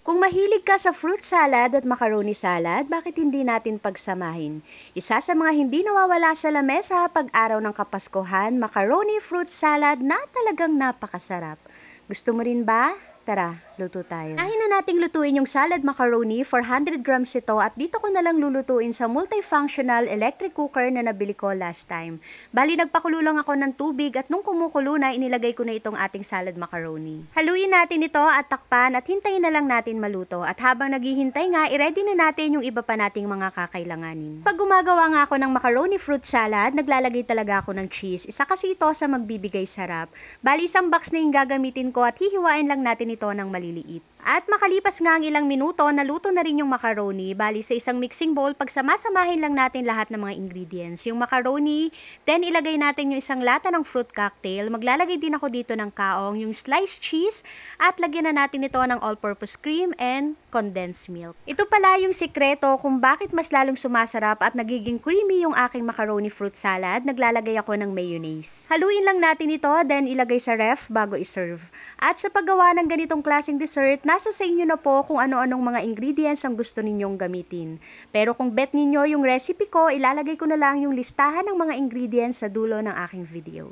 Kung mahilig ka sa fruit salad at macaroni salad, bakit hindi natin pagsamahin? Isa sa mga hindi nawawala sa lamesa pag araw ng Kapaskuhan, macaroni fruit salad na talagang napakasarap. Gusto mo rin ba? Tara, luto tayo. Unahin na nating lutuin yung salad macaroni, 400 grams ito at dito ko na lang lulutuin sa multifunctional electric cooker na nabili ko last time. Bali, nagpakulo lang ako ng tubig at nung kumukulo na, inilagay ko na itong ating salad macaroni. Haluin natin ito at takpan at hintayin na lang natin maluto. At habang naghihintay nga, i-ready na natin yung iba pa nating mga kakailanganin. Pag gumagawa nga ako ng macaroni fruit salad, naglalagay talaga ako ng cheese. Isa kasi ito sa magbibigay sarap. Bali, isang box na yung gagamitin ko at hihiwain lang natin ito ng maliliit. At makalipas nga ang ilang minuto, naluto na rin yung macaroni. Bali, sa isang mixing bowl, pagsamasamahin lang natin lahat ng mga ingredients. Yung macaroni, then ilagay natin yung isang lata ng fruit cocktail. Maglalagay din ako dito ng kaong, yung sliced cheese, at lagyan na natin ito ng all-purpose cream and condensed milk. Ito pala yung sikreto kung bakit mas lalong sumasarap at nagiging creamy yung aking macaroni fruit salad. Naglalagay ako ng mayonnaise. Haluin lang natin ito, then ilagay sa ref bago iserve. At sa paggawa ng ganitong klaseng dessert, nasa sa inyo na po kung ano-anong mga ingredients ang gusto ninyong gamitin. Pero kung bet ninyo yung recipe ko, ilalagay ko na lang yung listahan ng mga ingredients sa dulo ng aking video.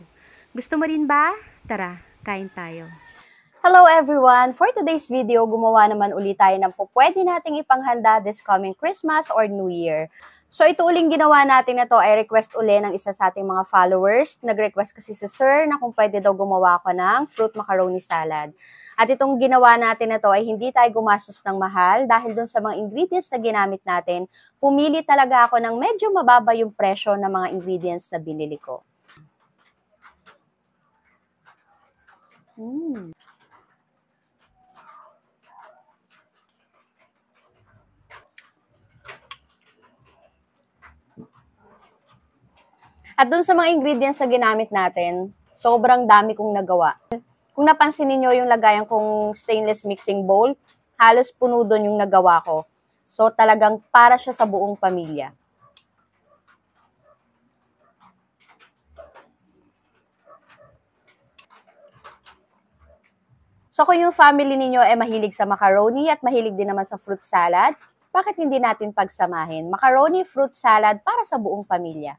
Gusto mo rin ba? Tara, kain tayo. Hello everyone! For today's video, gumawa naman ulit tayo ng pwede nating ipanghanda this coming Christmas or New Year. So ito uling ginawa natin na to ay request uli ng isa sa ating mga followers. Nag-request kasi si Sir na kung pwede daw gumawa ko ng fruit macaroni salad. At itong ginawa natin na to ay hindi tayo gumastos ng mahal dahil dun sa mga ingredients na ginamit natin, pumili talaga ako ng medyo mababa yung presyo ng mga ingredients na binili ko. At dun sa mga ingredients na ginamit natin, sobrang dami kong nagawa. Kung napansin niyo yung lagayan kong stainless mixing bowl, halos puno doon yung nagawa ko. So talagang para siya sa buong pamilya. So kung yung family niyo ay mahilig sa macaroni at mahilig din naman sa fruit salad, bakit hindi natin pagsamahin? Macaroni fruit salad para sa buong pamilya.